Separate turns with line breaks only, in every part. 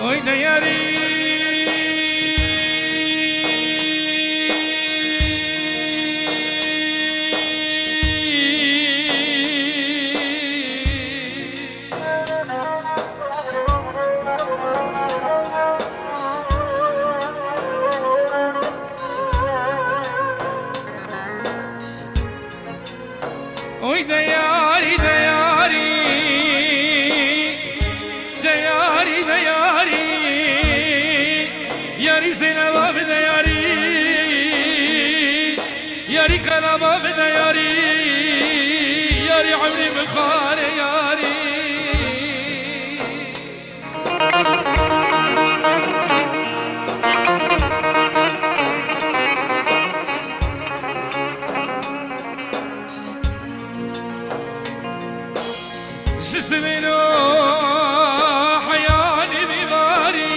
وي دياري وي دياري دياري دياري دياري ياري زينب دياري ياري كلام دياري ياري عمري بخار ياري جسمنا حياني بباري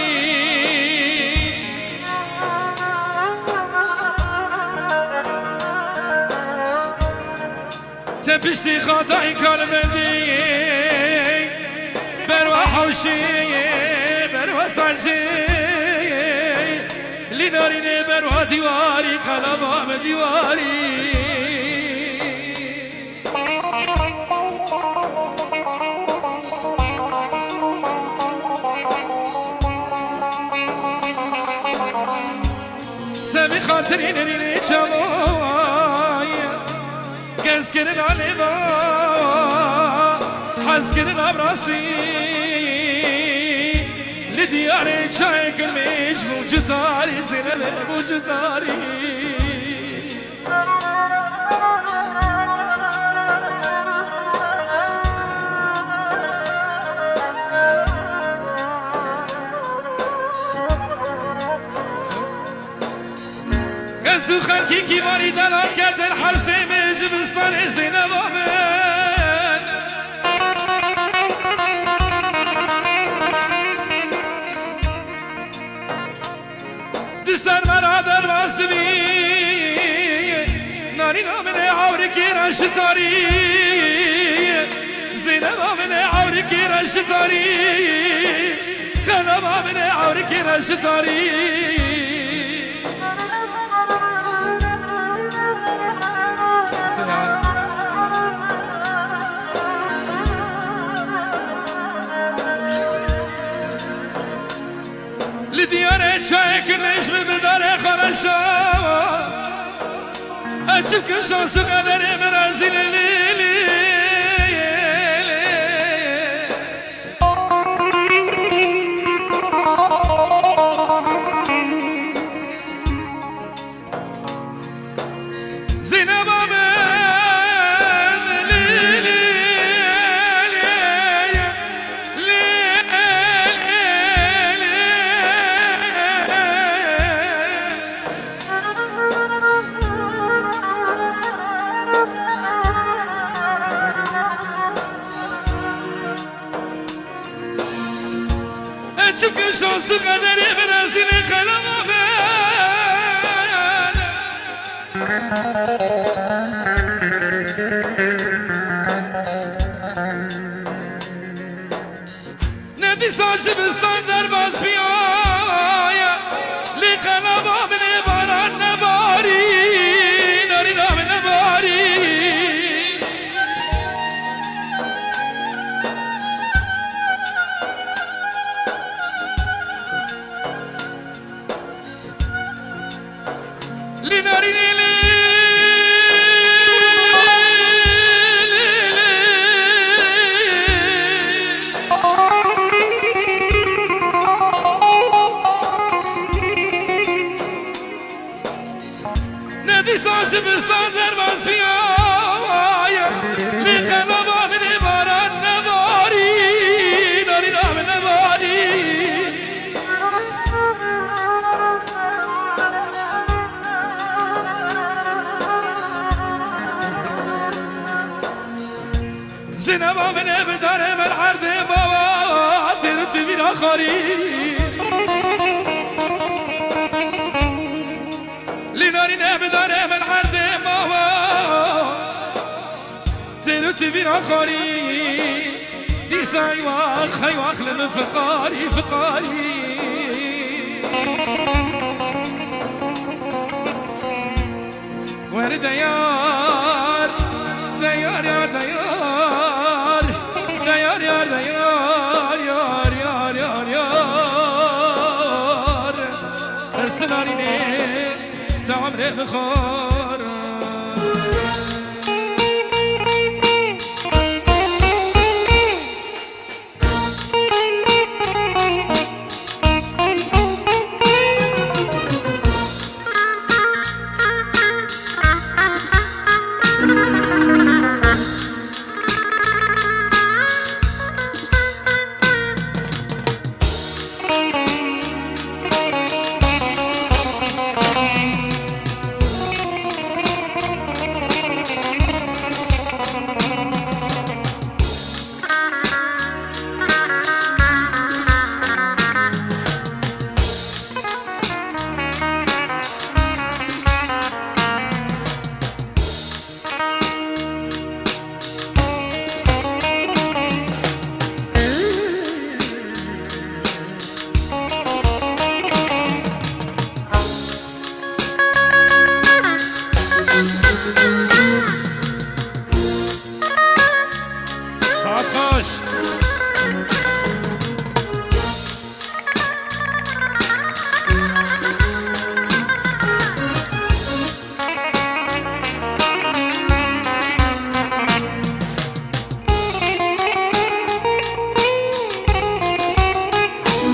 تبشتي خاطعي كربدي بروا حوشي بروا سانجي لناريني بروا ديواري قلبام ديواري سامي خاطرين ريني جواي قز كرن علي با حز كرن براسي لدياري شاي كلميش بوجداري زينب بوجداري قزو خلقي كباري دلاكات الحرسي مجبستان زينب آمن دسر مرادر راست بي نارين آمن عوركي رشتاري زينب آمن عوركي رشتاري قلب آمن عوركي رشتاري لديارة شايك ليش بدار خرشاوة أجيب كشاس قدر مرازل ليلي زينب çünkü şansı kaderi birazını kalama ben ne disaşı bistandar basmaya li kalama beni baran ne bari narina ne bari Saçı bistandar basmaya li khalaba beni baran ne bari narina ne bari زينب بني بدار العرض بابا ترتي بالاخري لنارنا بدار العرض بابا ترتي بالاخري دي ساي واخ من فقاري فقاري ديار ديار يا ديار ديار يا ديار يار يار يار يار السناريني تعمري بخار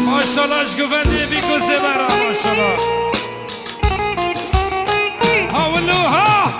ماشاءالله عشق فندي بيكو زبرة ماشاءالله ها ولو ها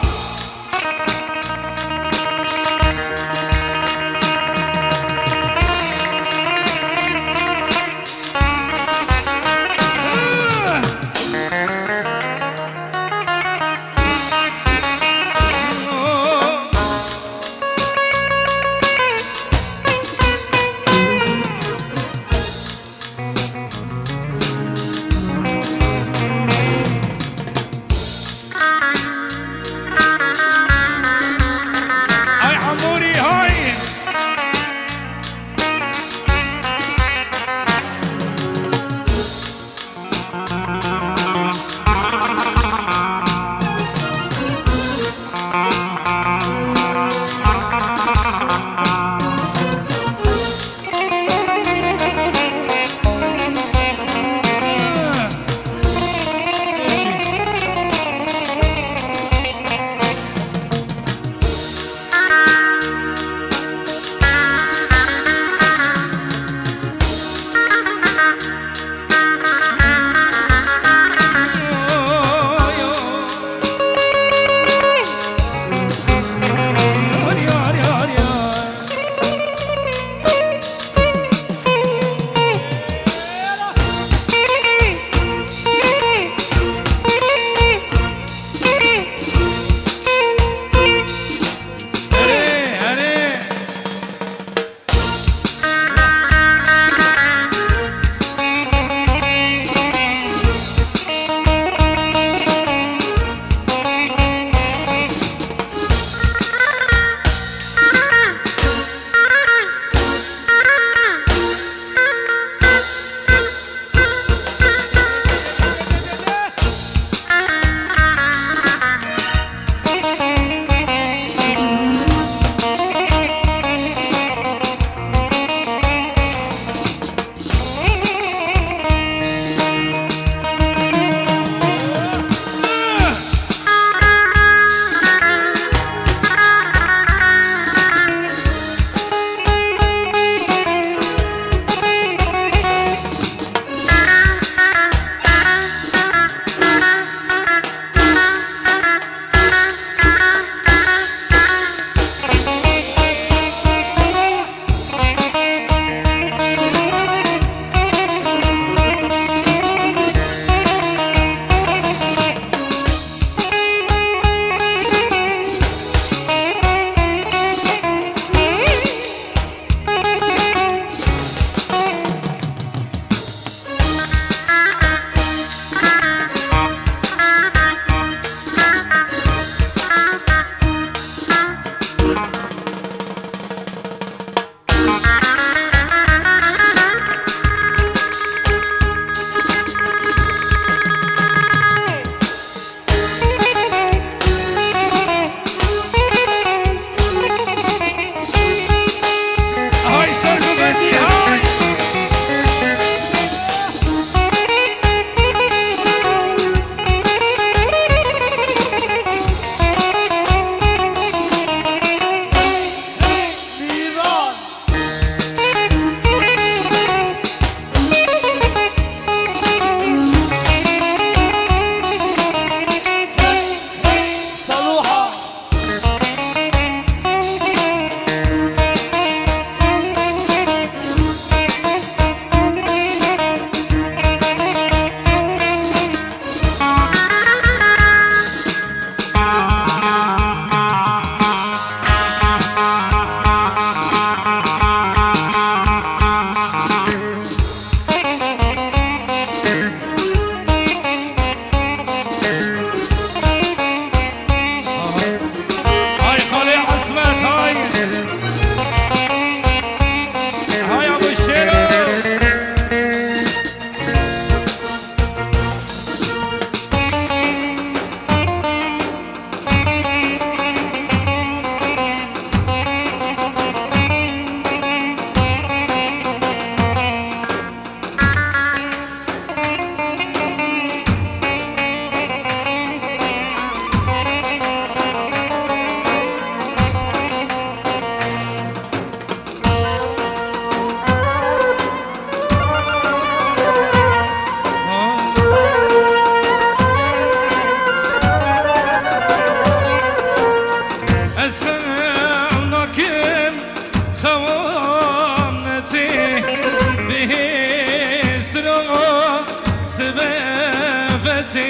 سبفتي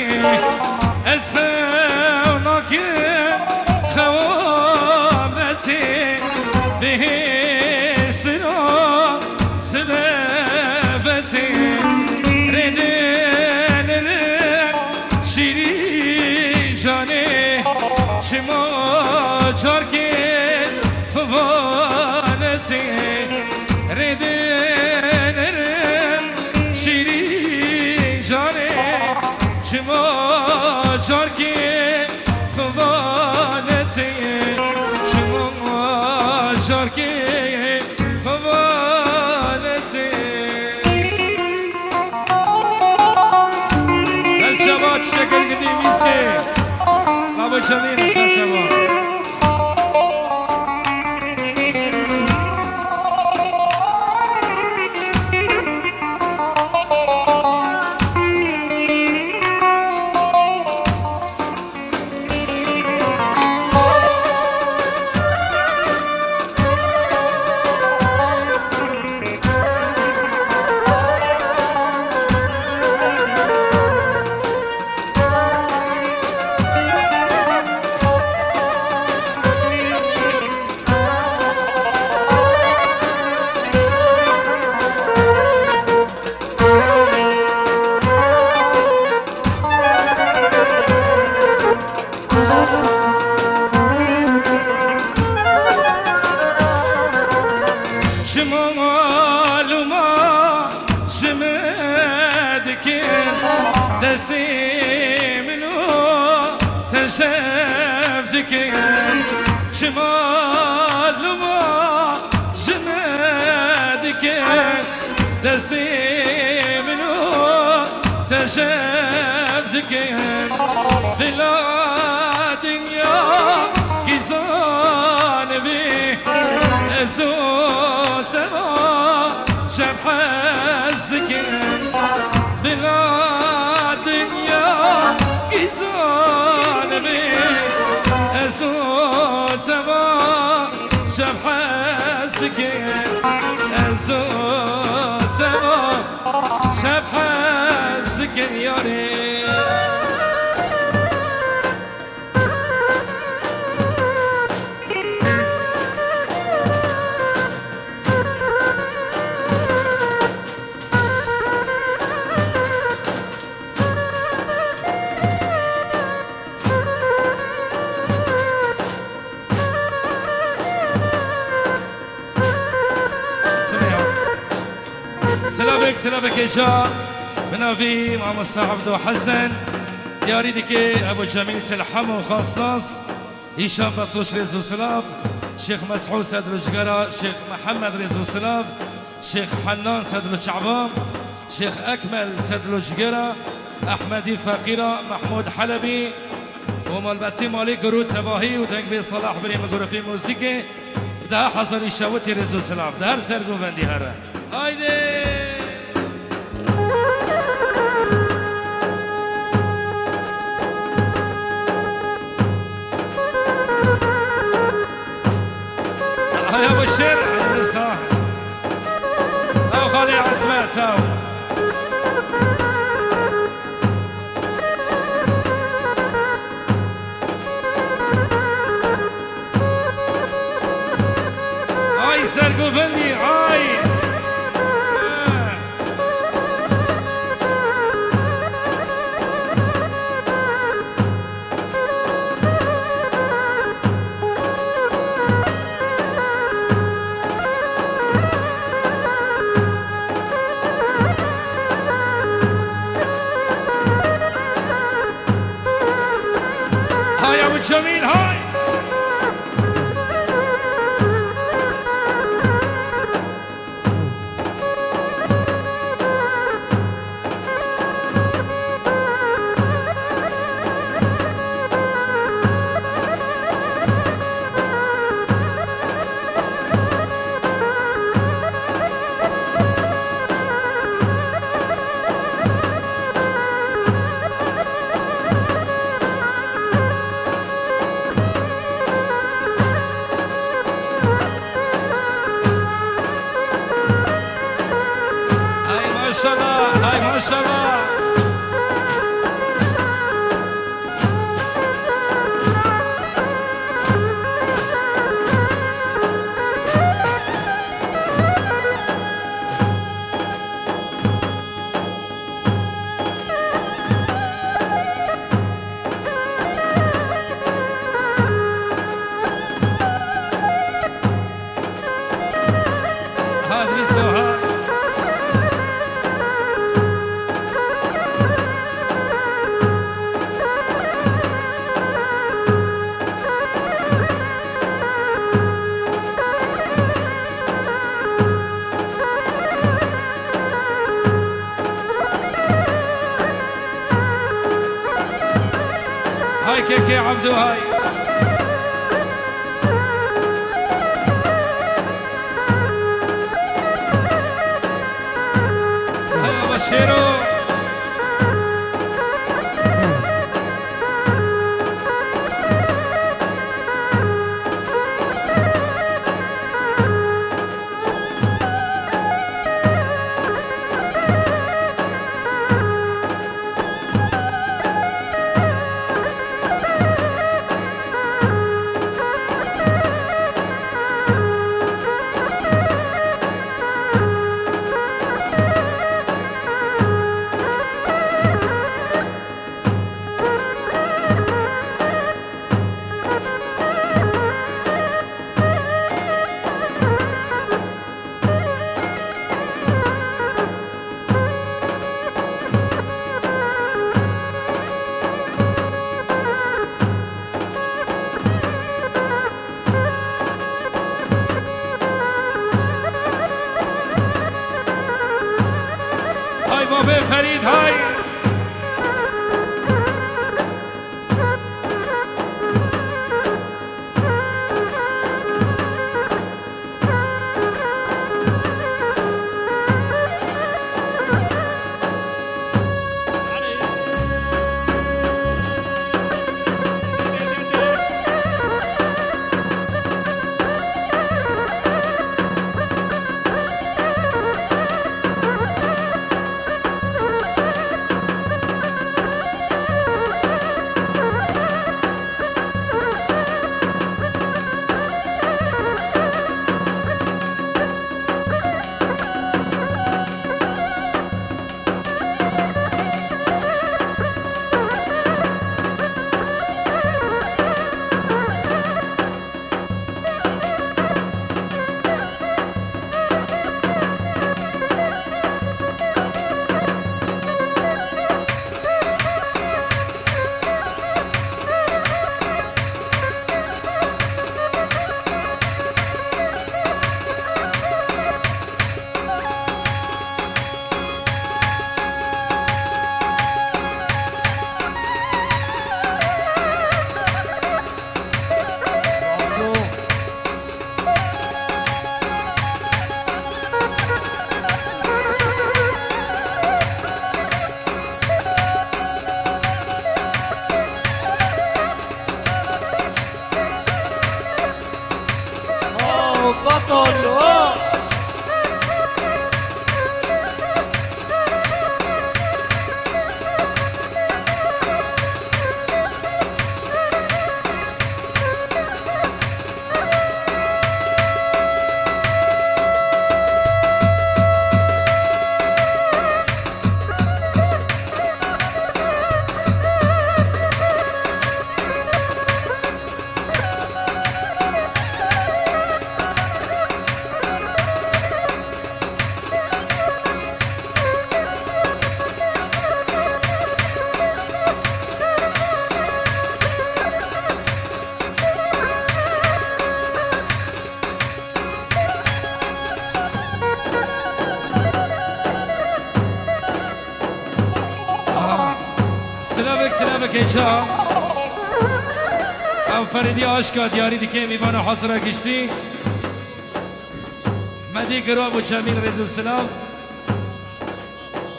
أسخونك خوابتي به سرا سبفتي ردن شیری جانه چما چارکی خوانتی ردن شیری جانه چما چارکی خوانتی چما چارکی خوانتی دل شما چکر گدیمیز که بابا جميل ترجمه دستی منو تشفتك جمال ما جمادك دستی منو تشفتك بلا دنيا گیزان بی زود ما شب حزدك بلا إنسان بي أزود تبا شب حسك أزود تبا شب حسك يا ريت سلامك إجا بنافي مع مستعبد وحزن يا ريدك أبو جميل تلحم وخاصناس هشام بطوش رزو سلاف شيخ مسعود صدر الجقرة شيخ محمد رزو سلاف شيخ حنان صدر الشعبام شيخ أكمل صدر الجقرة أحمدي فقيرة محمود حلبي ومالبتي مالي قرو تباهي ودنگ بي صلاح بريم قروفي موسيقى ده حضر شوتي رزو سلاف ده هر سرقو فندي هره هايدي يا ابو الشرع صح او خلي عصمت او هاي سرقو فندي هاي جميل هاي هاي كيكي عبدو هاي هاي بشيرو بابا فرید های سلامك ان شاء او فردی آشکا دیاری دیگه میوان حاضر گشتی مدی گروه و جمیل رزو سلام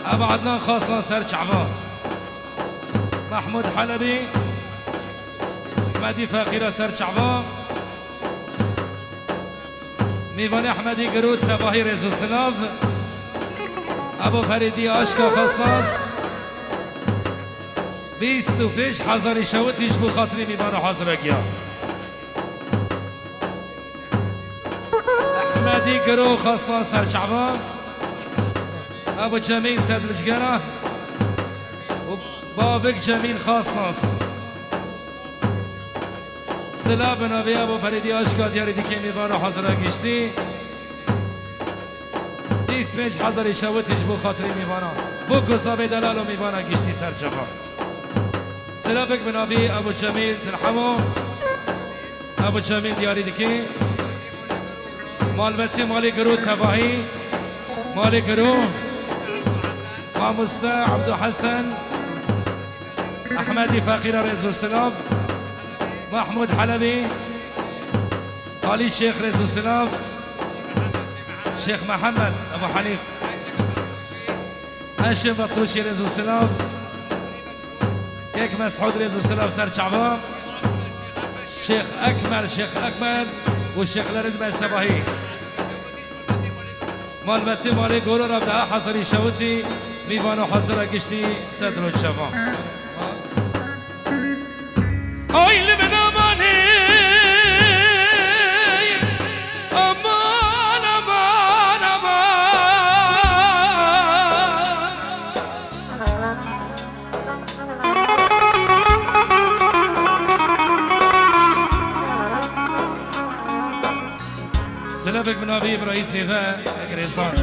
ابو عدنان خاصنا سر شعبان محمود حلبي احمدي فقيرة سر شعبان میوان احمدی گروه صباحی رزو سلام ابو فردی آشکا خاصناس 25 هزار شوتیش بو خاطری میوان حاضر گیا احمدی گروه خاصنا سر شعبان ابو جمیل صدر جگره و بابک جمیل خاصناس سلا بناوی ابو فریدی آشکا دیاری دیگه میوان حاضر گشتی 25 هزار شوتیش بو خاطری میوان بو گذابه دلال و میوان گشتی سر جفا سلافك بنابي ابو جميل تلحمو ابو جميل دياري دكي مالبتي مالي قرو تباهي مالي قرو مامستا عبدو حسن احمدی فقیر رضا سلام، محمود حلبی، علی شیخ رضا سلام، شیخ محمد ابو حنیف، هاشم بطوشی رضا سلام، یک مسعود رضا سلام سرچعبا، شیخ اکمل و شیخ لرد صباحی. مالبتی مالی گروه را ده حضری شوتی میوان و حضر گشتی صدر و چوان. آیل من امانی امان امان امان. سلامك من ابي ابراهيم سيفا گریزان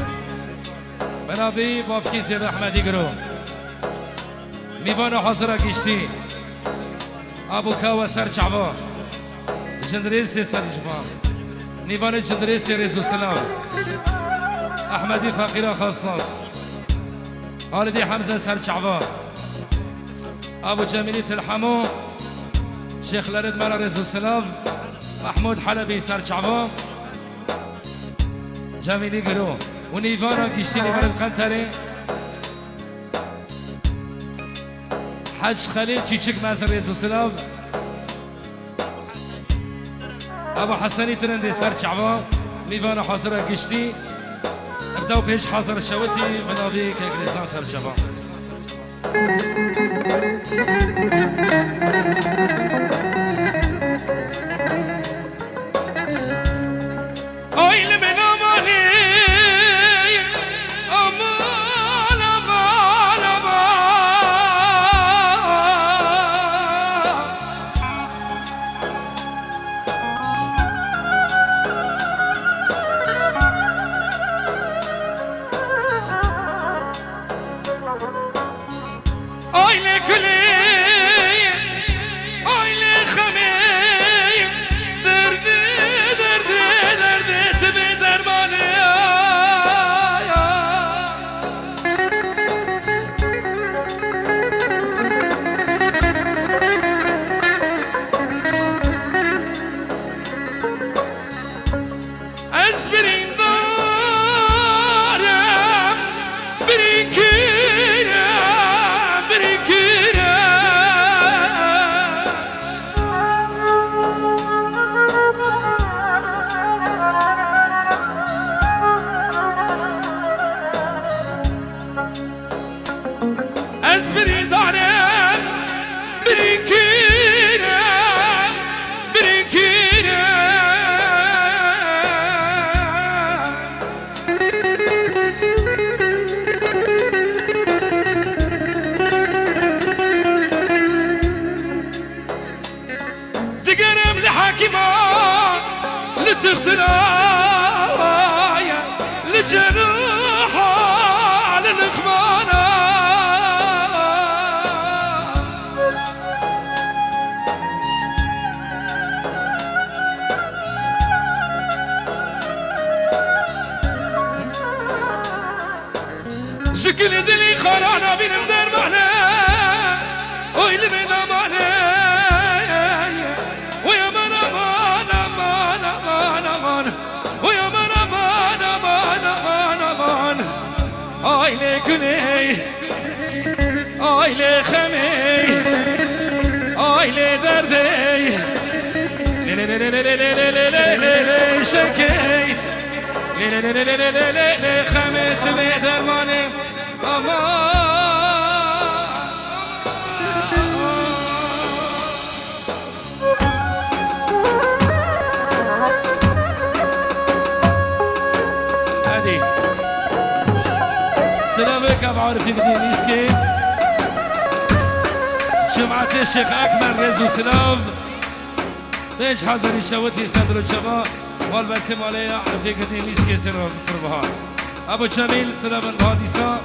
بنابی بافکی سیب احمدی گرو میوان حاضر گشتی ابو کاو سر چعبا جندریسی سر جوان نیوان جندریسی رزو سلام احمدی فقیره خاصناس آردی حمزه سر چعبا ابو جمیلی تلحمو شیخ لرد مرا رزو سلام محمود حلبی سر چعبا جمیلی گرو و نیوانا گشتی نیوان قنطره حج خلیل چیچک مزر رزو سلاف ابو حسنی ترندی سر چعبا نیوانا حاضر گشتی ابداو پیش حاضر شوتی منابی که گریزان سر چعبا آیل من امانی امان امان امان. آیل کلی آیل خمی دردی تبی درمانی از برین دارم برین کیرم از برین دارم برین کیرم دقرم لحاكمان لتختلايا لجروحا للخمانا شكل دلي خرانا بين مدار معنا ويلي بين معنا ويا من امان امان امان امان ويا من امان امان امان امان. آيلي كلي آيلي خمي آيلي دردي شكي خمت لي درماني امان. سلامك ابو عارف الدينيسكي جماعة الشيخ اكمل رزو سلام ليش حضري شوتي صدر الجماعة والبتي مالية عارف الدينيسكي سلام قربها ابو جميل سلام الهاديسة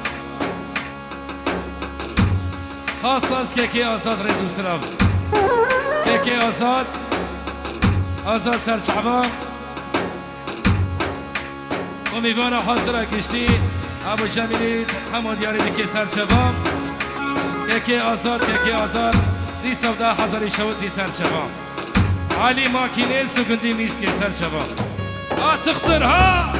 خاص ناس كيكي آزاد رزو سلام كيكي آزاد سر شعبان وميوانا حاضرة كشتي ابو جمیلی حمود یاری دیگه سرچوام كيكي آزاد كيكي آزاد دي سودا حزري شوتي سر شباب علي ماكينيس وقندي ميسكي سر شباب تخطر ها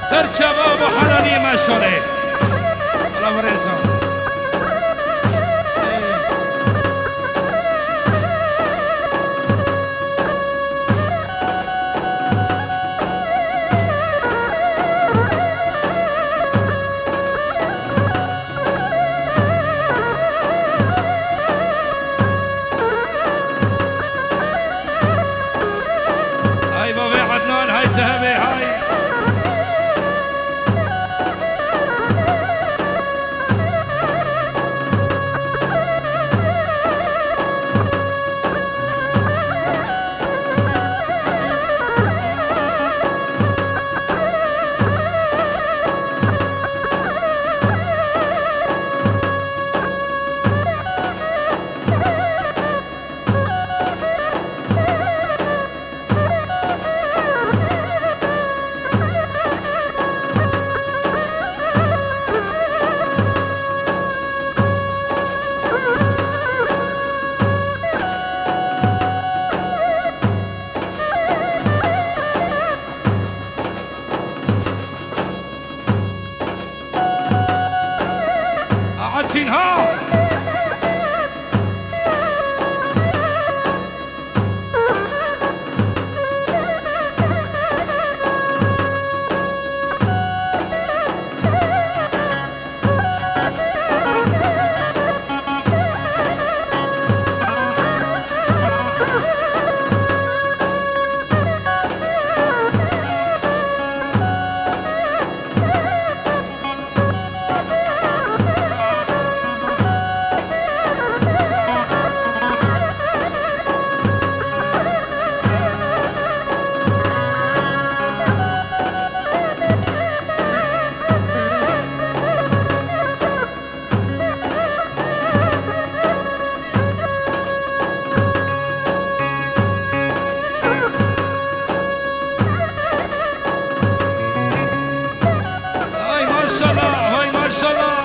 سر شباب وحناني ما شوري الله ورزا هاي بابي عدنان هاي تهبي هاي عدسين ها هاي ما شاء الله هاي ما شاء الله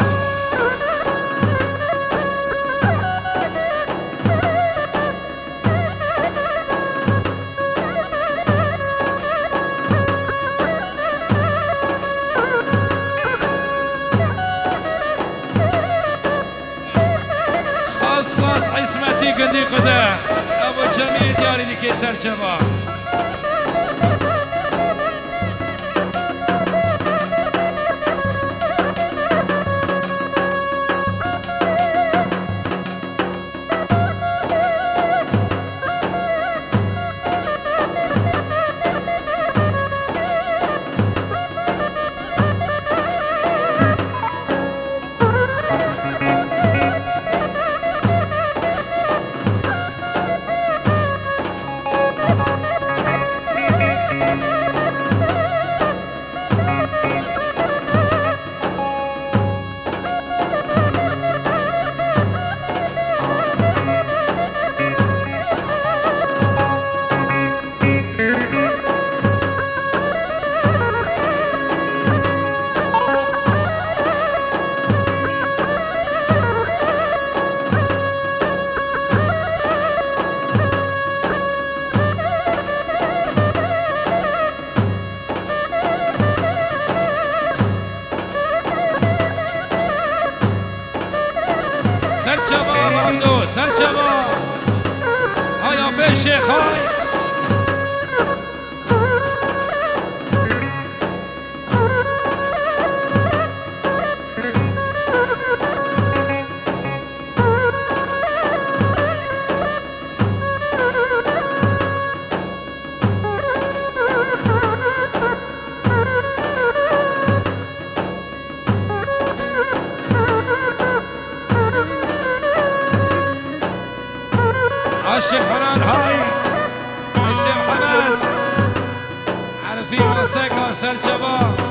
خاص عصمتي قدي قدا ابو جميل ديالي دي كيسر شباب سر شباب عبدو سر شباب هاي يا بي شيخ هاي الشيخ حنان هاي الشيخ محمد عارفين راسك سرجبا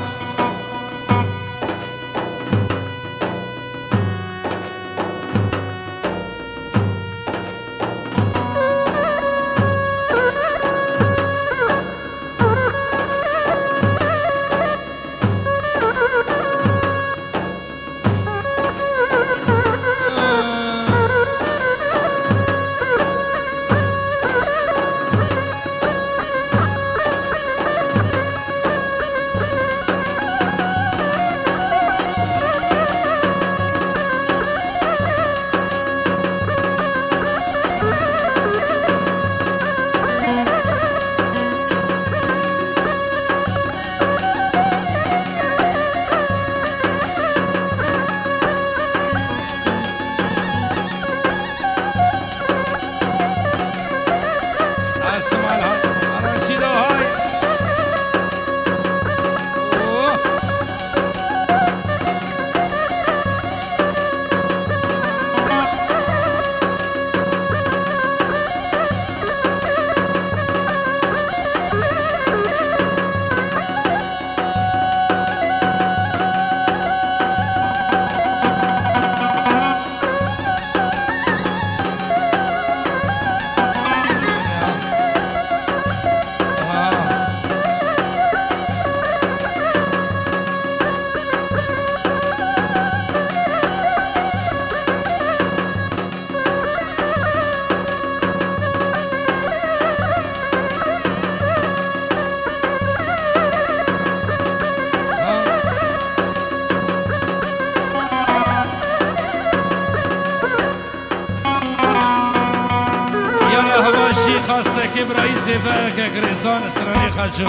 خاصك برئيس فاك كريزان سراني خرجو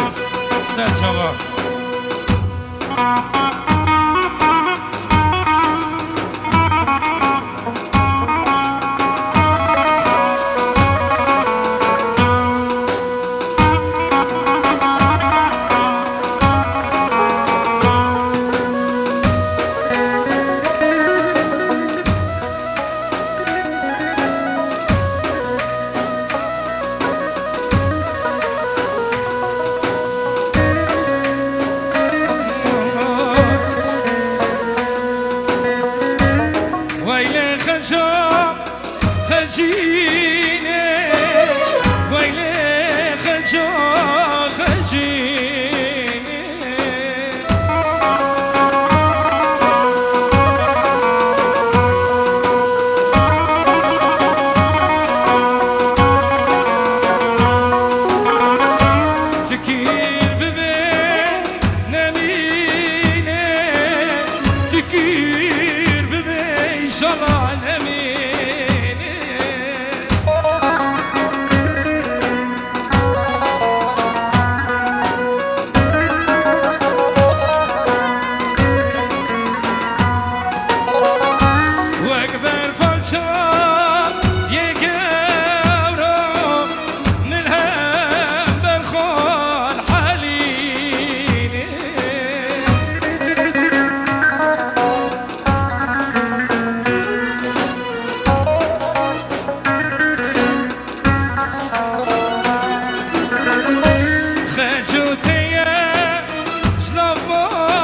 سر شباب خجوتي شلون